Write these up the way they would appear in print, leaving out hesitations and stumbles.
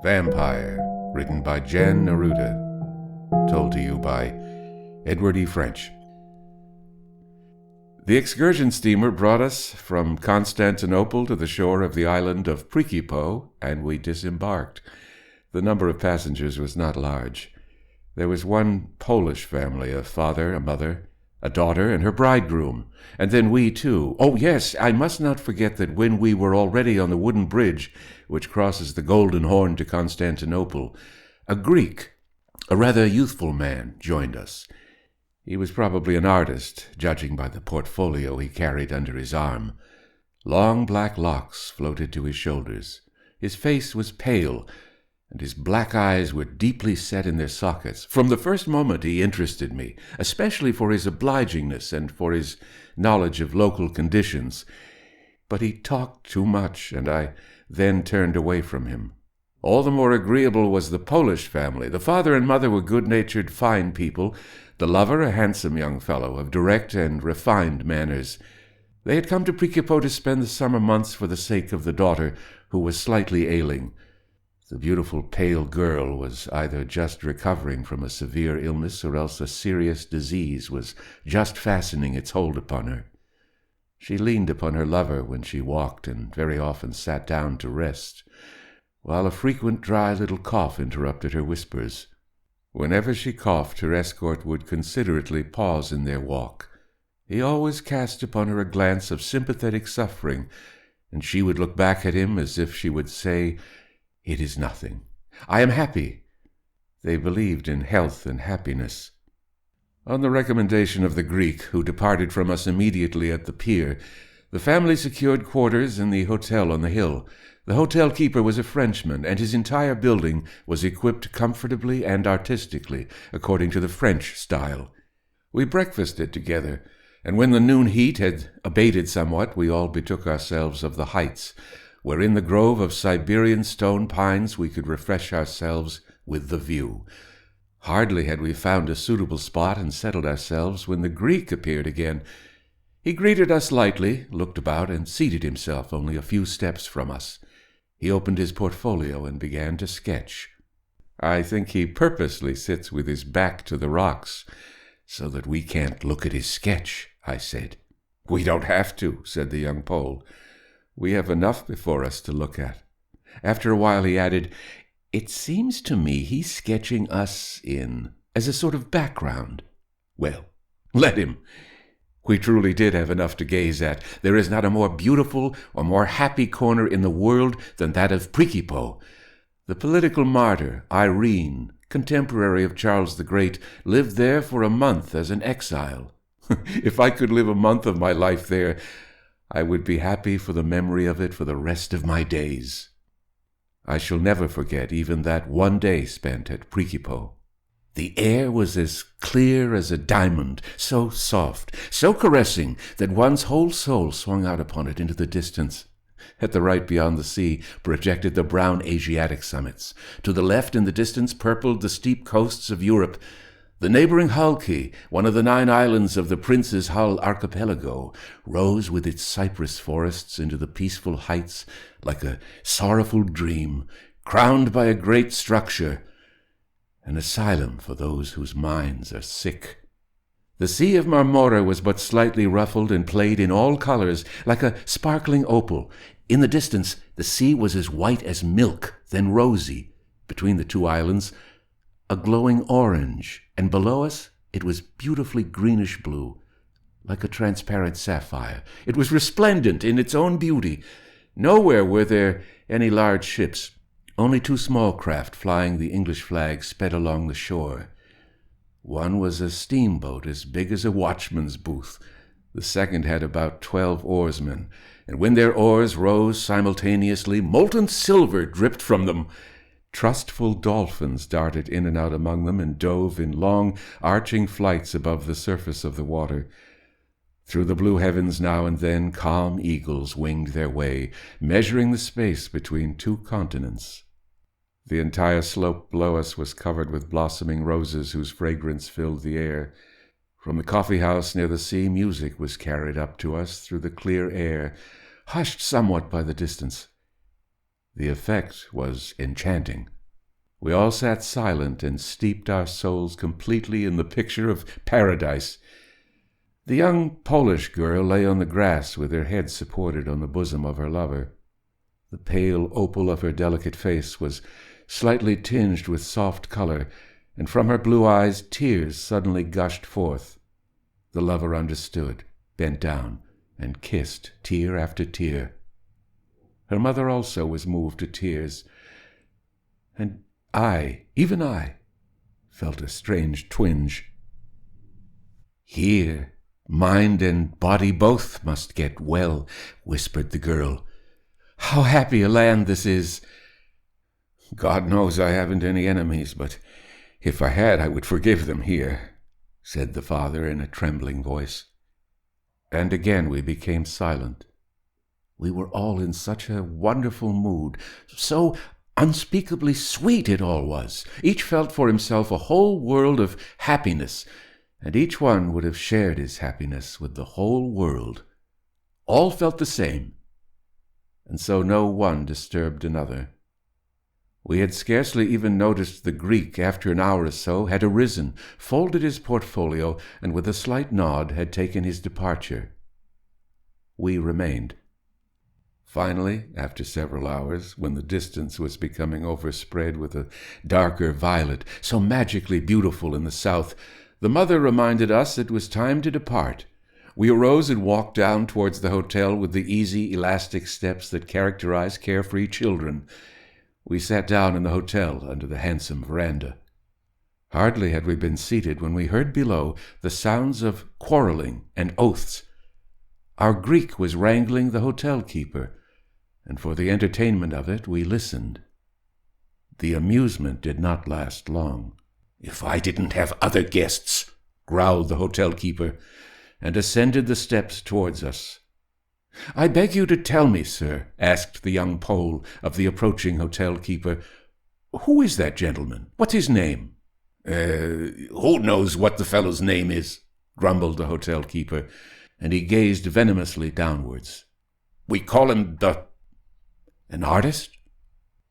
Vampire, written by Jan Neruda. Told to you by Edward E. French. The excursion steamer brought us from Constantinople to the shore of the island of Principe, and we disembarked. The number of passengers was not large. There was one Polish family, a father, a mother, a daughter, and her bridegroom, and then we too. Oh yes, I must not forget that when we were already on the wooden bridge which crosses the Golden Horn to Constantinople, a Greek, a rather youthful man, joined us. He was probably an artist, judging by the portfolio he carried under his arm. Long black locks floated to his shoulders. His face was pale, and his black eyes were deeply set in their sockets. From the first moment he interested me, especially for his obligingness and for his knowledge of local conditions. But he talked too much, and I then turned away from him. All the more agreeable was the Polish family. The father and mother were good-natured, fine people, the lover a handsome young fellow of direct and refined manners. They had come to Principe to spend the summer months for the sake of the daughter, who was slightly ailing. The beautiful pale girl was either just recovering from a severe illness or else a serious disease was just fastening its hold upon her. She leaned upon her lover when she walked and very often sat down to rest, while a frequent dry little cough interrupted her whispers. Whenever she coughed, her escort would considerately pause in their walk. He always cast upon her a glance of sympathetic suffering, and she would look back at him as if she would say, "It is nothing. I am happy." They believed in health and happiness. On the recommendation of the Greek, who departed from us immediately at the pier, the family secured quarters in the hotel on the hill. The hotel keeper was a Frenchman, and his entire building was equipped comfortably and artistically, according to the French style. We breakfasted together, and when the noon heat had abated somewhat, we all betook ourselves of the heights, where in the grove of Siberian stone pines we could refresh ourselves with the view. Hardly had we found a suitable spot and settled ourselves when the Greek appeared again. He greeted us lightly, looked about, and seated himself only a few steps from us. He opened his portfolio and began to sketch. "I think he purposely sits with his back to the rocks, so that we can't look at his sketch," I said. "We don't have to," said the young Pole. "We have enough before us to look at." After a while he added, "It seems to me he's sketching us in as a sort of background." Well, let him. We truly did have enough to gaze at. There is not a more beautiful or more happy corner in the world than that of Principe. The political martyr, Irene, contemporary of Charles the Great, lived there for a month as an exile. If I could live a month of my life there, I would be happy for the memory of it for the rest of my days. I shall never forget even that one day spent at Principe. The air was as clear as a diamond, so soft, so caressing, that one's whole soul swung out upon it into the distance. At the right beyond the sea projected the brown Asiatic summits. To the left in the distance purpled the steep coasts of Europe. The neighboring Halki, one of the 9 islands of the Prince's Hull archipelago, rose with its cypress forests into the peaceful heights like a sorrowful dream, crowned by a great structure, an asylum for those whose minds are sick. The Sea of Marmora was but slightly ruffled and played in all colors like a sparkling opal. In the distance, the sea was as white as milk, then rosy. Between the 2 islands, a glowing orange, and below us it was beautifully greenish-blue, like a transparent sapphire. It was resplendent in its own beauty. Nowhere were there any large ships. Only 2 small craft flying the English flag sped along the shore. One was a steamboat as big as a watchman's booth. The second had about 12 oarsmen, and when their oars rose simultaneously, molten silver dripped from them. Trustful dolphins darted in and out among them and dove in long, arching flights above the surface of the water. Through the blue heavens now and then calm eagles winged their way, measuring the space between 2 continents. The entire slope below us was covered with blossoming roses whose fragrance filled the air. From the coffee-house near the sea, music was carried up to us through the clear air, hushed somewhat by the distance. The effect was enchanting. We all sat silent and steeped our souls completely in the picture of paradise. The young Polish girl lay on the grass with her head supported on the bosom of her lover. The pale opal of her delicate face was slightly tinged with soft color, and from her blue eyes tears suddenly gushed forth. The lover understood, bent down, and kissed tear after tear. Her mother also was moved to tears, and even I, felt a strange twinge. "Here, mind and body both must get well," whispered the girl. "How happy a land this is!" "God knows I haven't any enemies, but if I had, I would forgive them here," said the father in a trembling voice. And again we became silent. We were all in such a wonderful mood, so unspeakably sweet it all was. Each felt for himself a whole world of happiness, and each one would have shared his happiness with the whole world. All felt the same, and so no one disturbed another. We had scarcely even noticed the Greek, after an hour or so, had arisen, folded his portfolio, and with a slight nod had taken his departure. We remained. Finally, after several hours, when the distance was becoming overspread with a darker violet, so magically beautiful in the south, the mother reminded us it was time to depart. We arose and walked down towards the hotel with the easy, elastic steps that characterize carefree children. We sat down in the hotel under the handsome veranda. Hardly had we been seated when we heard below the sounds of quarreling and oaths. Our Greek was wrangling the hotel keeper, and for the entertainment of it we listened. The amusement did not last long. "If I didn't have other guests," growled the hotel keeper, and ascended the steps towards us. "I beg you to tell me, sir," asked the young Pole of the approaching hotel keeper, "who is that gentleman? What's his name?" Who knows what the fellow's name is?" grumbled the hotel keeper, and he gazed venomously downwards. "We call him an artist?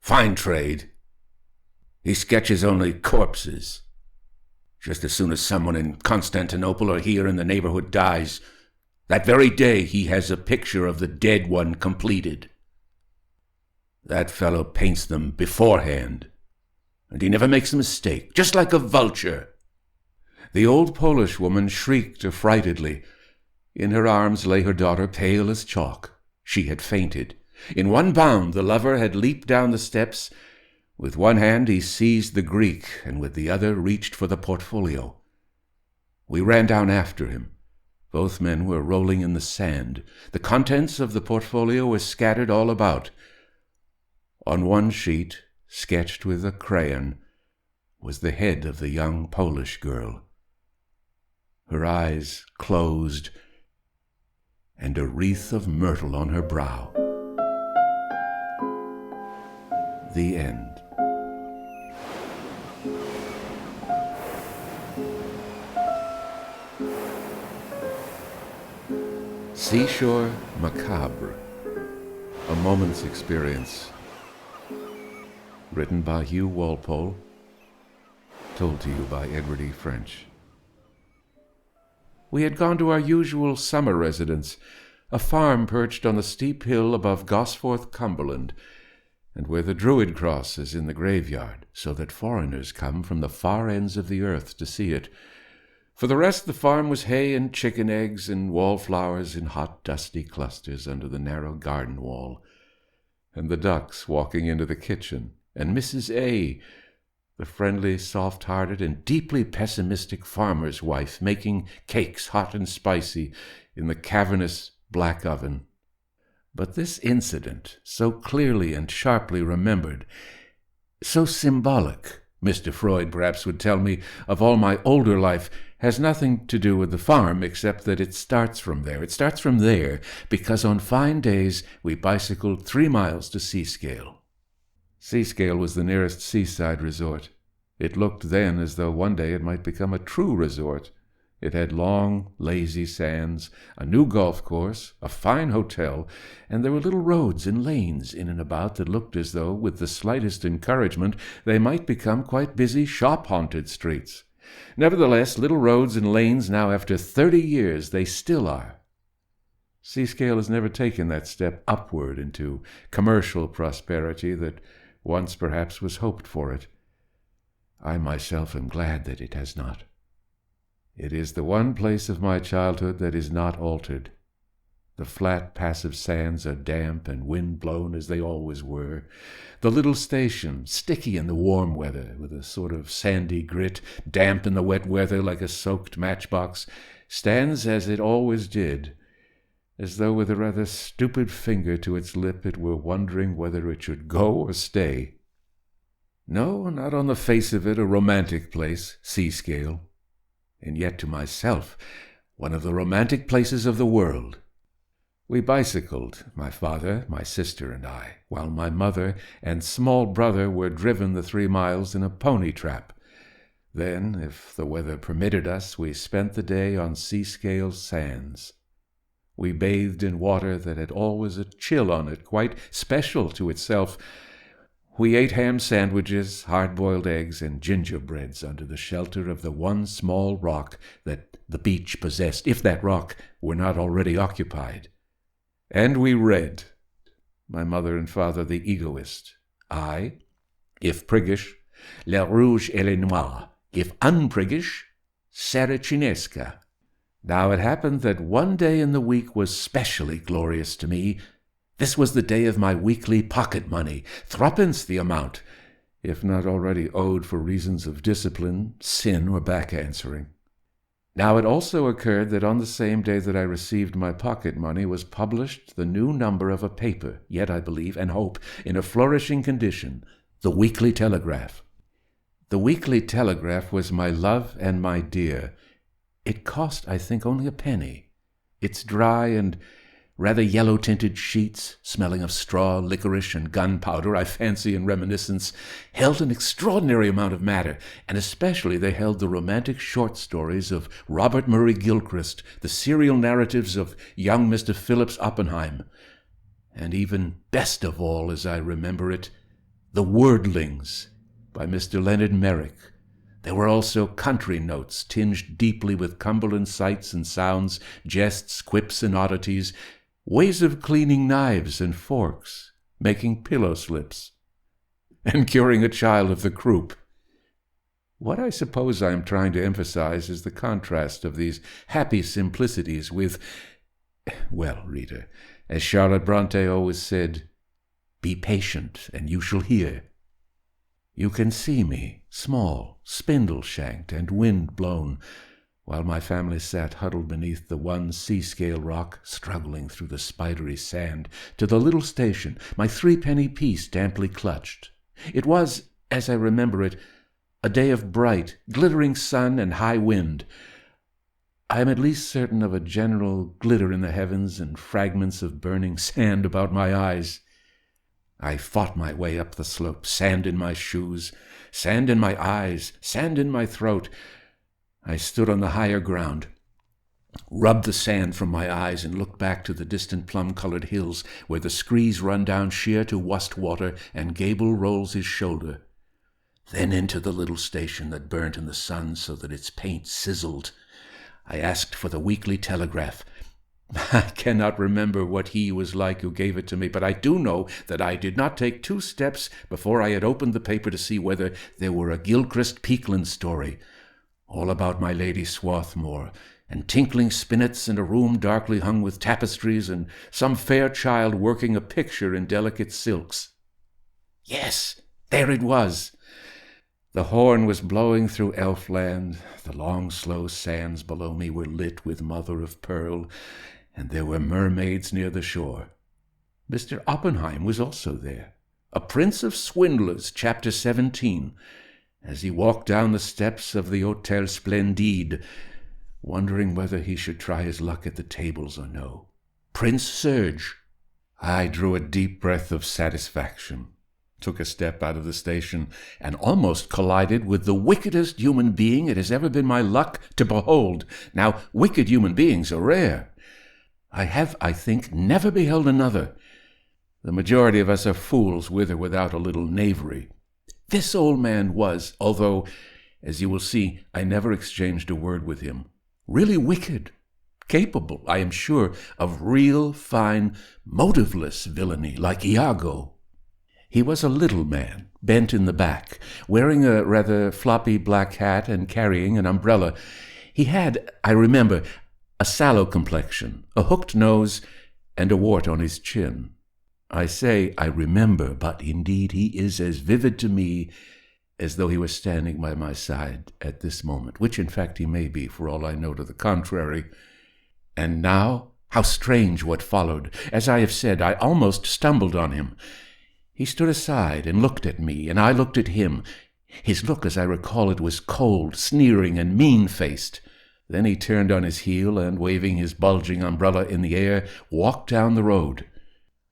Fine trade. He sketches only corpses. Just as soon as someone in Constantinople or here in the neighborhood dies, that very day he has a picture of the dead one completed. That fellow paints them beforehand, and he never makes a mistake, just like a vulture." The old Polish woman shrieked affrightedly. In her arms lay her daughter, pale as chalk. She had fainted. In one bound the lover had leaped down the steps. With one hand he seized the Greek, and with the other reached for the portfolio. We ran down after him. Both men were rolling in the sand. The contents of the portfolio were scattered all about. On one sheet, sketched with a crayon, was the head of the young Polish girl. Her eyes closed, and a wreath of myrtle on her brow. The end. Seashore Macabre, A Moment's Experience. Written by Hugh Walpole. Told to you by Edward E. French. We had gone to our usual summer residence, a farm perched on the steep hill above Gosforth, Cumberland, and where the Druid cross is in the graveyard, so that foreigners come from the far ends of the earth to see it. For the rest, the farm was hay and chicken eggs and wallflowers in hot, dusty clusters under the narrow garden wall, and the ducks walking into the kitchen, and Mrs. A., the friendly, soft-hearted, and deeply pessimistic farmer's wife, making cakes hot and spicy in the cavernous black oven. But this incident, so clearly and sharply remembered, so symbolic, Mr. Freud perhaps would tell me, of all my older life, has nothing to do with the farm except that it starts from there. It starts from there because on fine days we bicycled 3 miles to Seascale. Seascale was the nearest seaside resort. It looked then as though one day it might become a true resort. It had long, lazy sands, a new golf course, a fine hotel, and there were little roads and lanes in and about that looked as though, with the slightest encouragement, they might become quite busy, shop-haunted streets. Nevertheless, little roads and lanes now, after 30 years, they still are. Seascale has never taken that step upward into commercial prosperity that once perhaps was hoped for it. I myself am glad that it has not. It is the one place of my childhood that is not altered. The flat, passive sands are damp and wind-blown as they always were. The little station, sticky in the warm weather, with a sort of sandy grit, damp in the wet weather like a soaked matchbox, stands as it always did, as though with a rather stupid finger to its lip it were wondering whether it should go or stay. No, not on the face of it a romantic place, Seascale. And yet to myself, one of the romantic places of the world. We bicycled, my father, my sister, and I, while my mother and small brother were driven the 3 miles in a pony trap. Then, if the weather permitted us, we spent the day on Seascale's sands. We bathed in water that had always a chill on it, quite special to itself. We ate ham sandwiches, hard-boiled eggs, and gingerbreads under the shelter of the one small rock that the beach possessed, if that rock were not already occupied. And we read, my mother and father the egoist, I, if priggish, Le Rouge et le Noir, if unpriggish, Saracinesca. Now it happened that one day in the week was specially glorious to me. This was the day of my weekly pocket money, 3 the amount, if not already owed for reasons of discipline, sin, or back-answering. Now it also occurred that on the same day that I received my pocket money was published the new number of a paper, yet I believe and hope in a flourishing condition, the Weekly Telegraph. The Weekly Telegraph was my love and my dear. It cost, I think, only a penny. Its dry and rather yellow-tinted sheets, smelling of straw, licorice, and gunpowder, I fancy in reminiscence, held an extraordinary amount of matter, and especially they held the romantic short stories of Robert Murray Gilchrist, the serial narratives of young Mr. Phillips Oppenheim, and even best of all, as I remember it, The Wordlings by Mr. Leonard Merrick. There were also country notes tinged deeply with Cumberland sights and sounds, jests, quips, and oddities, ways of cleaning knives and forks, making pillow slips, and curing a child of the croup. What I suppose I am trying to emphasize is the contrast of these happy simplicities with, well, reader, as Charlotte Bronte always said, be patient and you shall hear. You can see me, small, spindle-shanked, and wind-blown, while my family sat huddled beneath the one Seascale rock, struggling through the spidery sand, to the little station, my 3-penny piece damply clutched. It was, as I remember it, a day of bright, glittering sun and high wind. I am at least certain of a general glitter in the heavens and fragments of burning sand about my eyes. I fought my way up the slope, sand in my shoes, sand in my eyes, sand in my throat. I stood on the higher ground, rubbed the sand from my eyes, and looked back to the distant plum-colored hills where the screes run down sheer to Wastwater and Gable rolls his shoulder. Then into the little station that burnt in the sun so that its paint sizzled. I asked for the Weekly Telegraph. I cannot remember what he was like who gave it to me, but I do know that I did not take 2 steps before I had opened the paper to see whether there were a Gilchrist Peakland story, all about my Lady Swarthmore, and tinkling spinets, and a room darkly hung with tapestries, and some fair child working a picture in delicate silks. Yes, there it was. The horn was blowing through Elfland, the long slow sands below me were lit with mother-of-pearl, and there were mermaids near the shore. Mr. Oppenheim was also there, a prince of swindlers, chapter 17, as he walked down the steps of the Hotel Splendide, wondering whether he should try his luck at the tables or no. Prince Serge. I drew a deep breath of satisfaction. took a step out of the station, and almost collided with the wickedest human being it has ever been my luck to behold. Now, wicked human beings are rare. I have, I think, never beheld another. The majority of us are fools with or without a little knavery. This old man was, although, as you will see, I never exchanged a word with him, really wicked, capable, I am sure, of real, fine, motiveless villainy, like Iago. He was a little man, bent in the back, wearing a rather floppy black hat and carrying an umbrella. He had, I remember, a sallow complexion, a hooked nose, and a wart on his chin. I say I remember, but indeed he is as vivid to me as though he were standing by my side at this moment, which in fact he may be, for all I know to the contrary. And now, how strange what followed. As I have said, I almost stumbled on him. He stood aside and looked at me, and I looked at him. His look, as I recall it, was cold, sneering, and mean-faced. Then he turned on his heel and, waving his bulging umbrella in the air, walked down the road.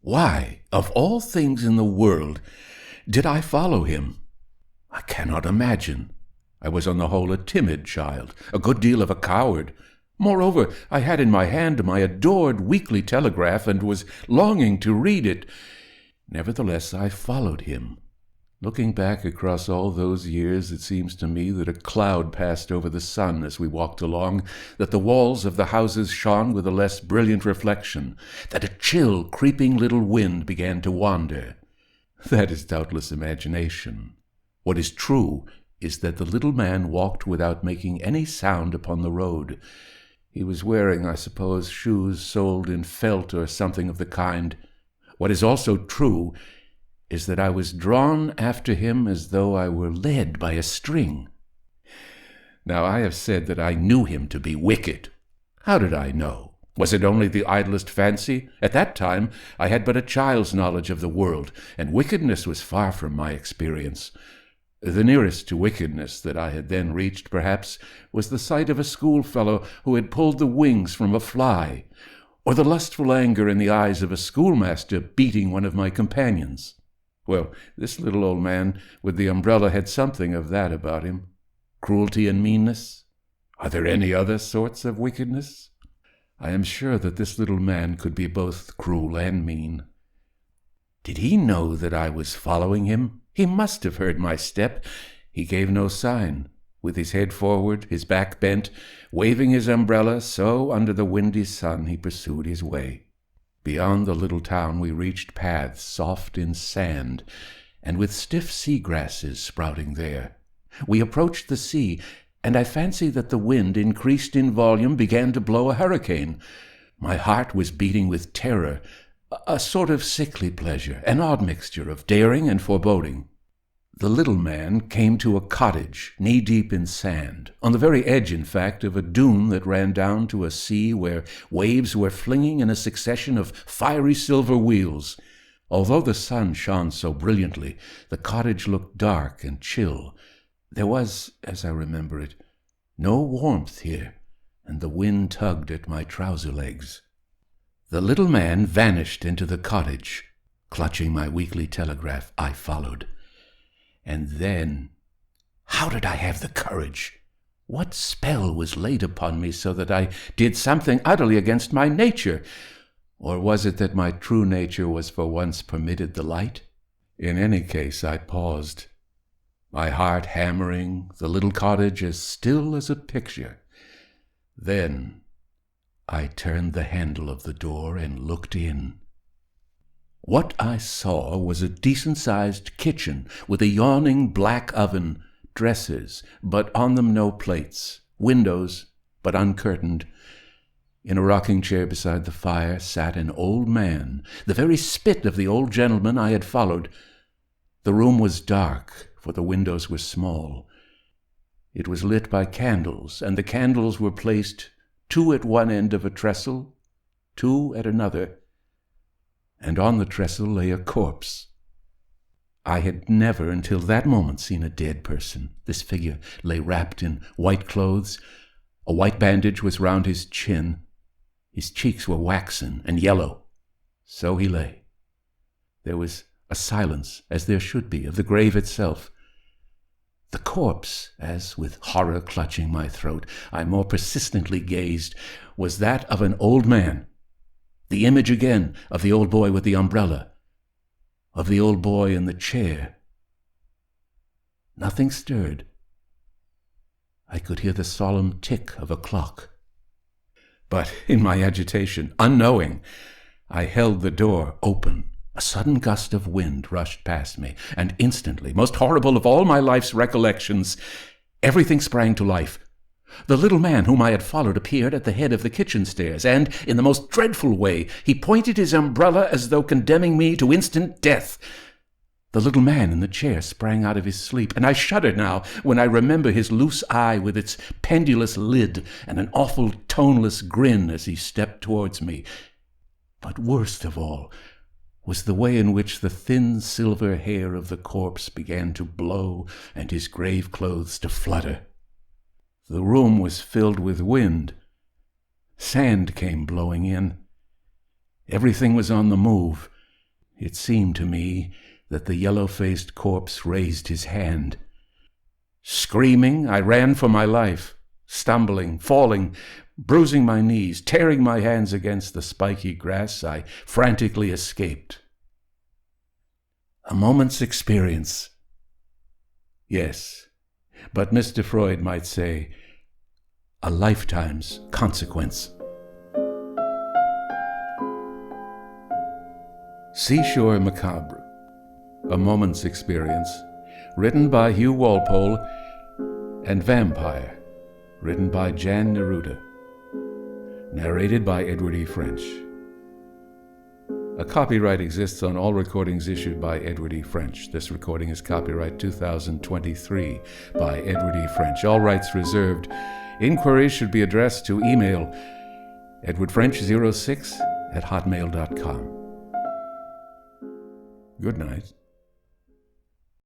Why, of all things in the world, did I follow him? I cannot imagine. I was on the whole a timid child, a good deal of a coward. Moreover, I had in my hand my adored weekly telegraph and was longing to read it. Nevertheless, I followed him. Looking back across all those years, it seems to me that a cloud passed over the sun as we walked along, that the walls of the houses shone with a less brilliant reflection, that a chill, creeping little wind began to wander. That is doubtless imagination. What is true is that the little man walked without making any sound upon the road. He was wearing, I suppose, shoes soled in felt or something of the kind. What is also true is that I was drawn after him as though I were led by a string. Now, I have said that I knew him to be wicked. How did I know? Was it only the idlest fancy? At that time, I had but a child's knowledge of the world, and wickedness was far from my experience. The nearest to wickedness that I had then reached, perhaps, was the sight of a schoolfellow who had pulled the wings from a fly, or the lustful anger in the eyes of a schoolmaster beating one of my companions. Well, this little old man with the umbrella had something of that about him. Cruelty and meanness? Are there any other sorts of wickedness? I am sure that this little man could be both cruel and mean. Did he know that I was following him? He must have heard my step. He gave no sign. With his head forward, his back bent, waving his umbrella, so under the windy sun he pursued his way. Beyond the little town we reached paths soft in sand, and with stiff sea grasses sprouting there. We approached the sea, and I fancy that the wind, increased in volume, began to blow a hurricane. My heart was beating with terror, a sort of sickly pleasure, an odd mixture of daring and foreboding. The little man came to a cottage, knee-deep in sand, on the very edge, in fact, of a dune that ran down to a sea where waves were flinging in a succession of fiery silver wheels. Although the sun shone so brilliantly, the cottage looked dark and chill. There was, as I remember it, no warmth here, and the wind tugged at my trouser legs. The little man vanished into the cottage. Clutching my weekly telegraph, I followed. And then, how did I have the courage? What spell was laid upon me so that I did something utterly against my nature? Or was it that my true nature was for once permitted the light? In any case, I paused, my heart hammering, the little cottage as still as a picture. Then I turned the handle of the door and looked in. What I saw was a decent-sized kitchen with a yawning black oven, dressers, but on them no plates, windows, but uncurtained. In a rocking-chair beside the fire sat an old man, the very spit of the old gentleman I had followed. The room was dark, for the windows were small. It was lit by candles, and the candles were placed 2 at one end of a trestle, 2 at another, and on the trestle lay a corpse. I had never until that moment seen a dead person. This figure lay wrapped in white clothes. A white bandage was round his chin. His cheeks were waxen and yellow. So he lay. There was a silence, as there should be, of the grave itself. The corpse, as with horror clutching my throat, I more persistently gazed, was that of an old man. The image again of the old boy with the umbrella, of the old boy in the chair. Nothing stirred. I could hear the solemn tick of a clock. But in my agitation, unknowing, I held the door open. A sudden gust of wind rushed past me, and instantly, most horrible of all my life's recollections, everything sprang to life. The little man whom I had followed appeared at the head of the kitchen stairs, and, in the most dreadful way, he pointed his umbrella as though condemning me to instant death. The little man in the chair sprang out of his sleep, and I shudder now when I remember his loose eye with its pendulous lid and an awful toneless grin as he stepped towards me. But worst of all was the way in which the thin silver hair of the corpse began to blow and his grave clothes to flutter. The room was filled with wind. Sand came blowing in. Everything was on the move. It seemed to me that the yellow-faced corpse raised his hand. Screaming, I ran for my life, stumbling, falling, bruising my knees, tearing my hands against the spiky grass. I frantically escaped. A moment's experience. Yes, but Mr. Freud might say, a lifetime's consequence. Seashore Macabre, a moment's experience, written by Hugh Walpole, and Vampire, written by Jan Neruda, narrated by Edward E. French. A copyright exists on all recordings issued by Edward E. French. This recording is copyright 2023 by Edward E. French. All rights reserved. Inquiries should be addressed to email edwardfrench06@hotmail.com. Good night.